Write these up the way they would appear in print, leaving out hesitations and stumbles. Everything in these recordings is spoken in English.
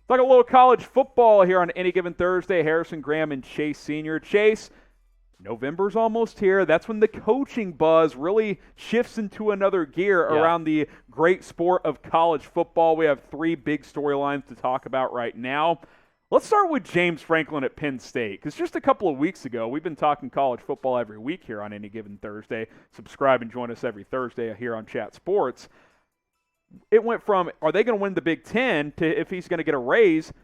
Talk a little college football here on any given Thursday. Harrison Graham and Chase Sr. Chase, November's almost here. That's when the coaching buzz really shifts into another gear around the great sport of college football. We have 3 big storylines to talk about right now. Let's start with James Franklin at Penn State, because just a couple of weeks ago, we've been talking college football every week here on any given Thursday. Subscribe and join us every Thursday here on Chat Sports. It went from, are they going to win the Big Ten, to if he's going to get a raise.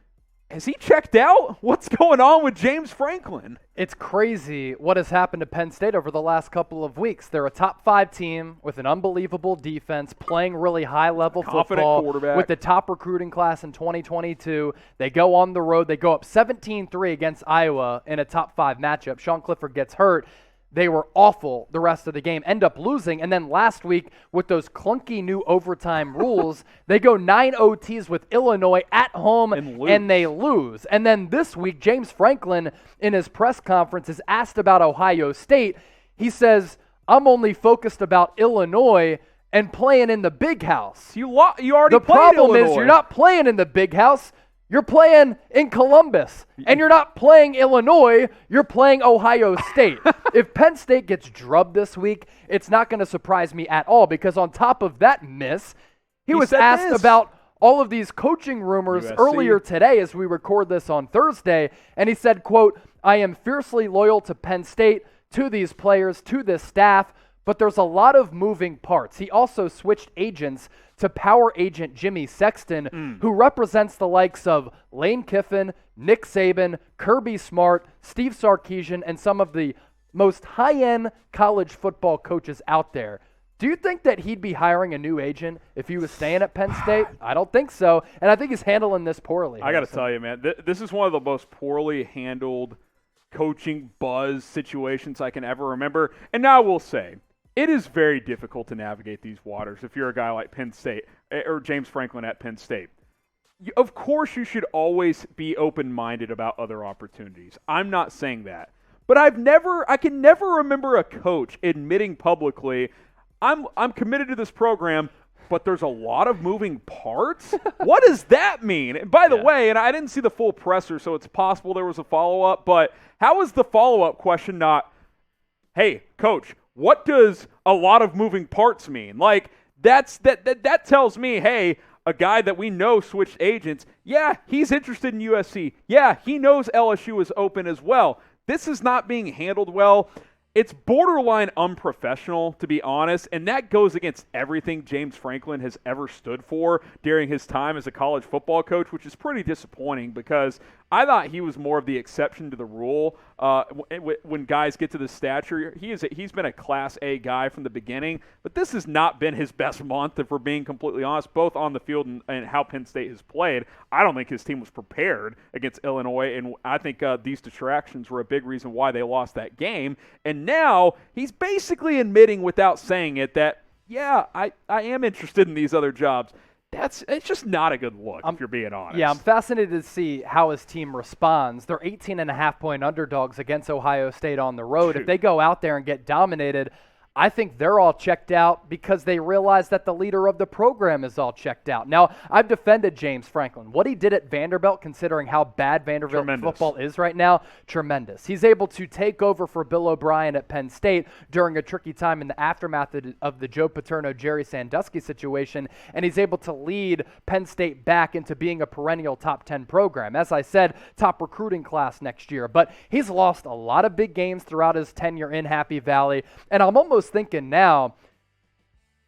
Has he checked out? What's going on with James Franklin? It's crazy what has happened to Penn State over the last couple of weeks. They're a top 5 team with an unbelievable defense, playing really high-level football with the top recruiting class in 2022. They go on the road. They go up 17-3 against Iowa in a top 5 matchup. Sean Clifford gets hurt. They were awful the rest of the game, end up losing. And then last week, with those clunky new overtime rules, they go 9 OTs with Illinois at home, and they lose. And then this week, James Franklin, in his press conference, is asked about Ohio State. He says, I'm only focused about Illinois and playing in the big house. You already played Illinois. The problem is you're not playing in the big house. You're playing in Columbus, and you're not playing Illinois, you're playing Ohio State. If Penn State gets drubbed this week, it's not going to surprise me at all, because on top of that miss, he was asked about all of these coaching rumors USC. Earlier today as we record this on Thursday, and he said, quote, I am fiercely loyal to Penn State, to these players, to this staff, but there's a lot of moving parts. He also switched agents to power agent Jimmy Sexton, who represents the likes of Lane Kiffin, Nick Saban, Kirby Smart, Steve Sarkisian, and some of the most high-end college football coaches out there. Do you think that he'd be hiring a new agent if he was staying at Penn State? I don't think so, and I think he's handling this poorly. I got to tell you, man, this is one of the most poorly handled coaching buzz situations I can ever remember. And now I will say, it is very difficult to navigate these waters if you're a guy like Penn State or James Franklin at Penn State. Of course, you should always be open-minded about other opportunities. I'm not saying that. But I can never remember a coach admitting publicly, I'm committed to this program, but there's a lot of moving parts? What does that mean? And by the way, and I didn't see the full presser, so it's possible there was a follow-up, but how is the follow-up question not, hey, coach, what does a lot of moving parts mean? Like, that tells me, hey, a guy that we know switched agents, yeah, he's interested in USC. Yeah, he knows LSU is open as well. This is not being handled well. It's borderline unprofessional, to be honest, and that goes against everything James Franklin has ever stood for during his time as a college football coach, which is pretty disappointing because I thought he was more of the exception to the rule when guys get to this stature. He's been a Class A guy from the beginning, but this has not been his best month, if we're being completely honest, both on the field and how Penn State has played. I don't think his team was prepared against Illinois, and I think these distractions were a big reason why they lost that game. And now he's basically admitting without saying it that, yeah, I am interested in these other jobs. It's just not a good look, if you're being honest. Yeah, I'm fascinated to see how his team responds. They're 18.5-point underdogs against Ohio State on the road. If they go out there and get dominated, I think they're all checked out because they realize that the leader of the program is all checked out. Now, I've defended James Franklin. What he did at Vanderbilt, considering how bad Vanderbilt football is right now, tremendous. He's able to take over for Bill O'Brien at Penn State during a tricky time in the aftermath of the Joe Paterno, Jerry Sandusky situation, and he's able to lead Penn State back into being a perennial top 10 program. As I said, top recruiting class next year. But he's lost a lot of big games throughout his tenure in Happy Valley, and I'm almost thinking now,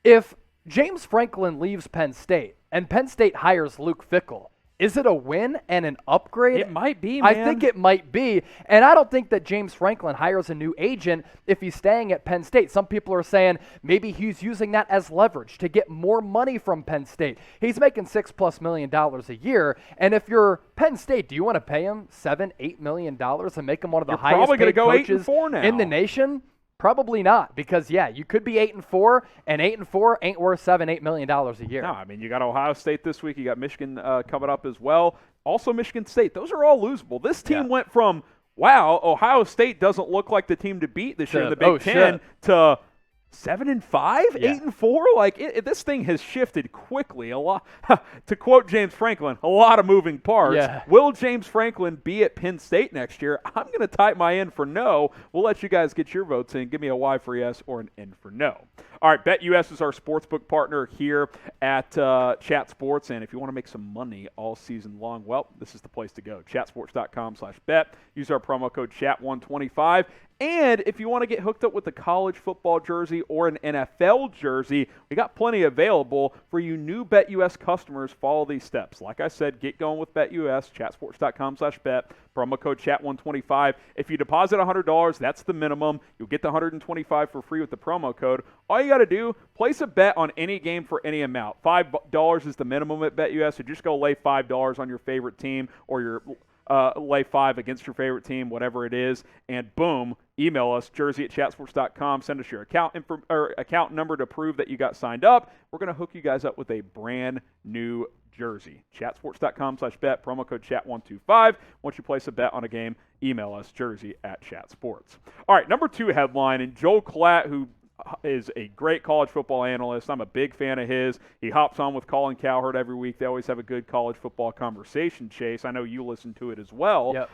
if James Franklin leaves Penn State and Penn State hires Luke Fickell, is it a win and an upgrade? It might be, man. I think it might be. And I don't think that James Franklin hires a new agent if he's staying at Penn State. Some people are saying maybe he's using that as leverage to get more money from Penn State. He's making $6+ million a year. And if you're Penn State, do you want to pay him $7-8 million and make him one of the highest paid coaches in the nation? Probably not, because you could be 8-4, and 8-4 ain't worth $7-8 million a year. No, I mean, you got Ohio State this week, you got Michigan coming up as well. Also Michigan State. Those are all losable. This team went from, wow, Ohio State doesn't look like the team to beat this year in the Big Ten, to 7-5, Yeah. 8-4. Like this thing has shifted quickly. A lot. To quote James Franklin, a lot of moving parts. Yeah. Will James Franklin be at Penn State next year? I'm going to type my N for no. We'll let you guys get your votes in. Give me a Y for yes or an N for no. All right, BetUS is our sportsbook partner here at Chat Sports, and if you want to make some money all season long, well, this is the place to go. Chatsports.com/bet. Use our promo code CHAT125. And if you want to get hooked up with a college football jersey or an NFL jersey, we got plenty available for you new BetUS customers. Follow these steps. Like I said, get going with BetUS, chatsports.com/bet, promo code chat125. If you deposit $100, that's the minimum. You'll get the $125 for free with the promo code. All you got to do, place a bet on any game for any amount. $5 is the minimum at BetUS, so just go lay $5 on your favorite team or your lay 5 against your favorite team, whatever it is, and boom, email us, jersey@chatsports.com. Send us your account number to prove that you got signed up. We're going to hook you guys up with a brand new jersey. Chatsports.com/bet, promo code chat125. Once you place a bet on a game, email us, jersey@chatsports. All right, number 2 headline, and Joel Klatt, who is a great college football analyst. I'm a big fan of his. He hops on with Colin Cowherd every week. They always have a good college football conversation, Chase. I know you listen to it as well. Yep.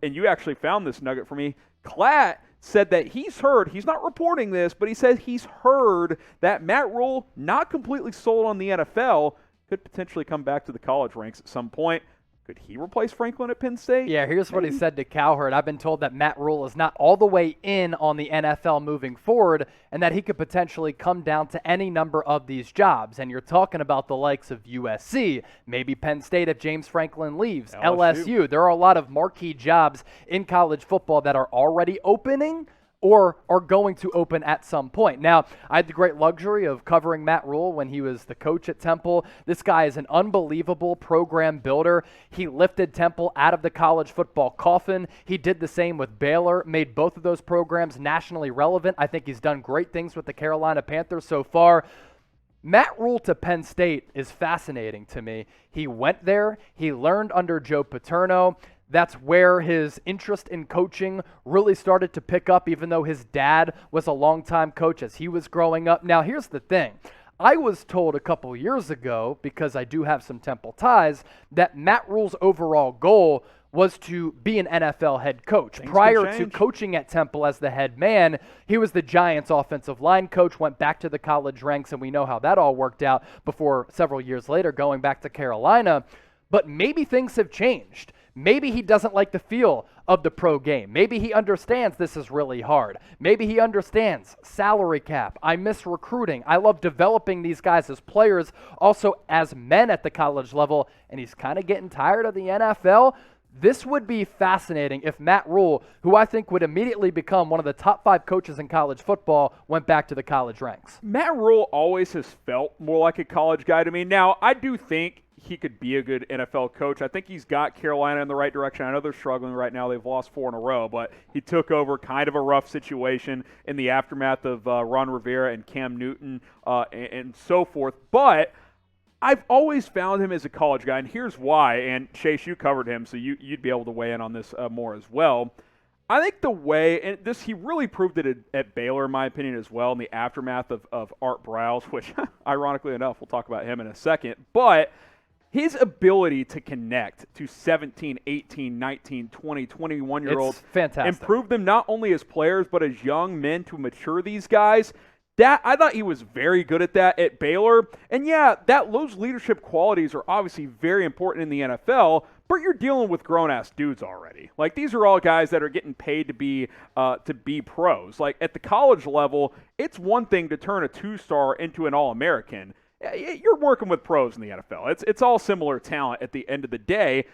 And you actually found this nugget for me. Klatt said that he's not reporting this, but he said he's heard that Matt Rhule, not completely sold on the NFL, could potentially come back to the college ranks at some point. Could he replace Franklin at Penn State? Yeah, here's what he said to Cowherd. I've been told that Matt Rhule is not all the way in on the NFL moving forward and that he could potentially come down to any number of these jobs. And you're talking about the likes of USC, maybe Penn State if James Franklin leaves, LSU. There are a lot of marquee jobs in college football that are already opening or are going to open at some point. Now, I had the great luxury of covering Matt Rhule when he was the coach at Temple. This guy is an unbelievable program builder. He lifted Temple out of the college football coffin. He did the same with Baylor, made both of those programs nationally relevant. I think he's done great things with the Carolina Panthers so far. Matt Rhule to Penn State is fascinating to me. He went there. He learned under Joe Paterno. That's where his interest in coaching really started to pick up, even though his dad was a longtime coach as he was growing up. Now, here's the thing. I was told a couple years ago, because I do have some Temple ties, that Matt Rhule's overall goal was to be an NFL head coach. Prior to coaching at Temple as the head man, he was the Giants offensive line coach, went back to the college ranks, and we know how that all worked out before several years later going back to Carolina. But maybe things have changed. Maybe he doesn't like the feel of the pro game. Maybe he understands this is really hard. Maybe he understands salary cap. I miss recruiting. I love developing these guys as players, also as men at the college level, and he's kind of getting tired of the NFL. This would be fascinating if Matt Rhule, who I think would immediately become one of the top 5 coaches in college football, went back to the college ranks. Matt Rhule always has felt more like a college guy to me. Now, I do think he could be a good NFL coach. I think he's got Carolina in the right direction. I know they're struggling right now. They've lost 4 in a row, but he took over kind of a rough situation in the aftermath of Ron Rivera and Cam Newton and so forth. But I've always found him as a college guy, and here's why. And Chase, you covered him, so you'd be able to weigh in on this more as well. I think the way, and this he really proved it at Baylor, in my opinion, as well, in the aftermath of Art Briles, which, ironically enough, we'll talk about him in a second. But his ability to connect to 17, 18, 19, 20, 21-year-olds, it's fantastic. Improve them not only as players but as young men to mature these guys. That I thought he was very good at that at Baylor. And yeah, those leadership qualities are obviously very important in the NFL, but you're dealing with grown-ass dudes already. Like, these are all guys that are getting paid to be pros. Like, at the college level, it's one thing to turn a 2-star into an All-American. You're working with pros in the NFL. It's all similar talent at the end of the day.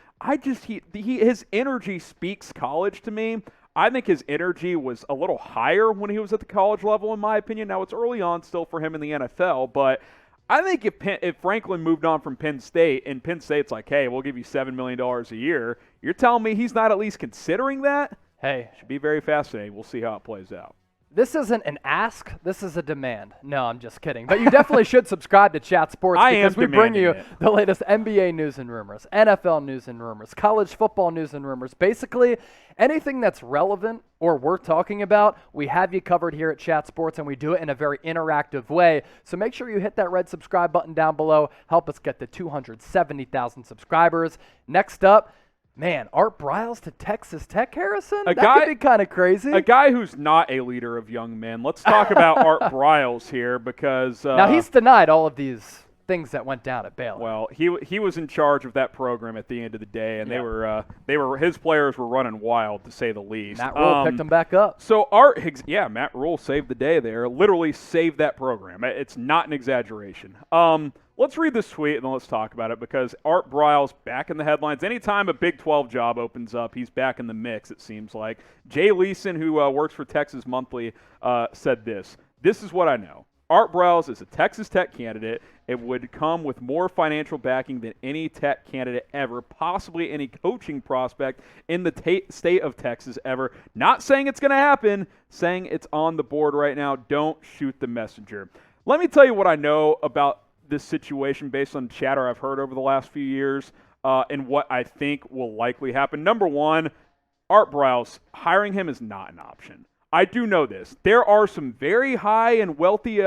His energy speaks college to me. I think his energy was a little higher when he was at the college level, in my opinion. Now, it's early on still for him in the NFL, but I think if Franklin moved on from Penn State, and Penn State's like, hey, we'll give you $7 million a year, you're telling me he's not at least considering that? Hey. Should be very fascinating. We'll see how it plays out. This isn't an ask. This is a demand. No, I'm just kidding. But you definitely should subscribe to Chat Sports because we bring you the latest NBA news and rumors, NFL news and rumors, college football news and rumors. Basically, anything that's relevant or worth talking about, we have you covered here at Chat Sports, and we do it in a very interactive way. So make sure you hit that red subscribe button down below. Help us get to 270,000 subscribers. Next up, man, Art Briles to Texas Tech, Harrison? That could be kind of crazy. A guy who's not a leader of young men. Let's talk about Art Briles here because now he's denied all of these things that went down at Baylor. Well, he was in charge of that program at the end of the day, and they were his players were running wild to say the least. Matt Rhule picked them back up. So Matt Rhule saved the day there. Literally saved that program. It's not an exaggeration. Let's read this tweet and then let's talk about it because Art Briles back in the headlines. Anytime a Big 12 job opens up, he's back in the mix, it seems like. Jay Leeson, who works for Texas Monthly, said this. This is what I know. Art Briles is a Texas Tech candidate. It would come with more financial backing than any Tech candidate ever, possibly any coaching prospect in the state of Texas ever. Not saying it's going to happen, saying it's on the board right now. Don't shoot the messenger. Let me tell you what I know about this situation based on chatter I've heard over the last few years and what I think will likely happen. Number one, Art Briles, hiring him is not an option. I do know this. There are some very high and wealthy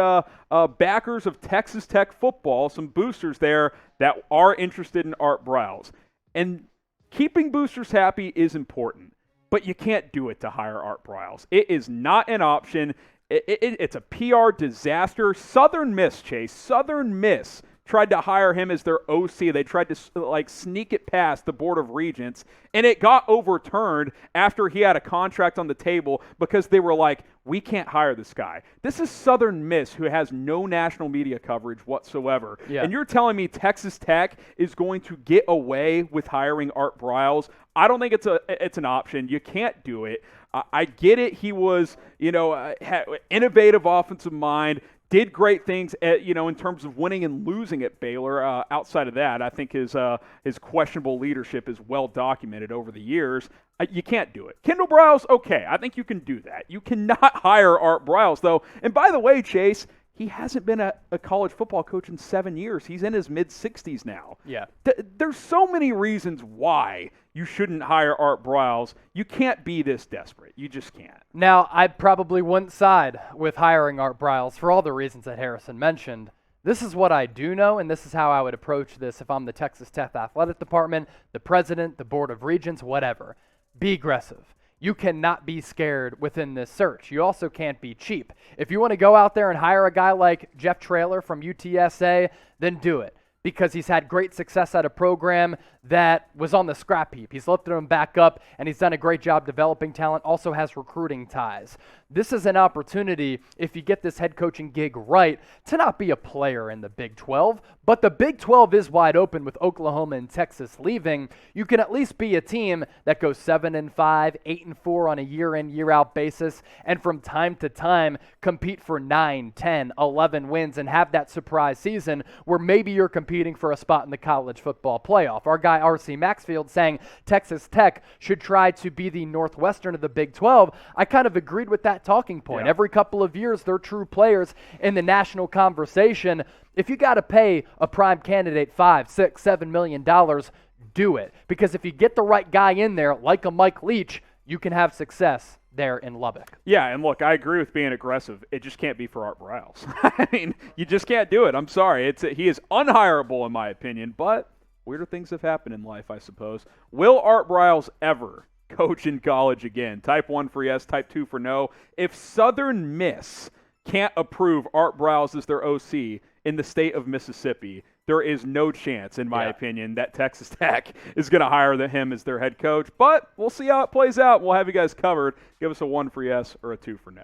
backers of Texas Tech football, some boosters there that are interested in Art Briles. And keeping boosters happy is important, but you can't do it to hire Art Briles. It is not an option. It's a PR disaster. Southern Miss, Chase. Southern Miss tried to hire him as their OC. They tried to sneak it past the Board of Regents, and it got overturned after he had a contract on the table because they were like, we can't hire this guy. This is Southern Miss, who has no national media coverage whatsoever. Yeah. And you're telling me Texas Tech is going to get away with hiring Art Briles? I don't think it's an option. You can't do it. I get it. He was, innovative offensive mind, did great things, in terms of winning and losing at Baylor. Outside of that, I think his questionable leadership is well documented over the years. You can't do it. Kendall Briles, okay, I think you can do that. You cannot hire Art Briles, though. And by the way, Chase, he hasn't been a college football coach in 7 years. He's in his mid-60s now. Yeah. There's so many reasons why you shouldn't hire Art Briles. You can't be this desperate. You just can't. Now, I probably wouldn't side with hiring Art Briles for all the reasons that Harrison mentioned. This is what I do know, and this is how I would approach this if I'm the Texas Tech Athletic Department, the president, the Board of Regents, whatever. Be aggressive. You cannot be scared within this search. You also can't be cheap. If you want to go out there and hire a guy like Jeff Traylor from UTSA, then do it, because he's had great success at a program that was on the scrap heap. He's lifted them back up, and he's done a great job developing talent, also has recruiting ties. This is an opportunity, if you get this head coaching gig right, to not be a player in the Big 12, but the Big 12 is wide open with Oklahoma and Texas leaving. You can at least be a team that goes 7-5, 8-4 on a year-in, year-out basis, and from time to time compete for 9, 10, 11 wins and have that surprise season where maybe you're competing for a spot in the college football playoff. Our guy R.C. Maxfield saying Texas Tech should try to be the Northwestern of the Big 12. I kind of agreed with that talking point. Yeah. Every couple of years, they're true players in the national conversation. If you got to pay a prime candidate $5, $6, $7 million, do it. Because if you get the right guy in there, like a Mike Leach, you can have success there in Lubbock. Yeah, and look, I agree with being aggressive. It just can't be for Art Briles. I mean, you just can't do it. I'm sorry. He is unhireable in my opinion, but weirder things have happened in life, I suppose. Will Art Briles ever coach in college again? Type 1 for yes, type 2 for no. If Southern Miss can't approve Art Briles as their OC in the state of Mississippi, there is no chance, in my opinion, that Texas Tech is going to hire him as their head coach. But we'll see how it plays out. We'll have you guys covered. Give us a 1 for yes or a 2 for no.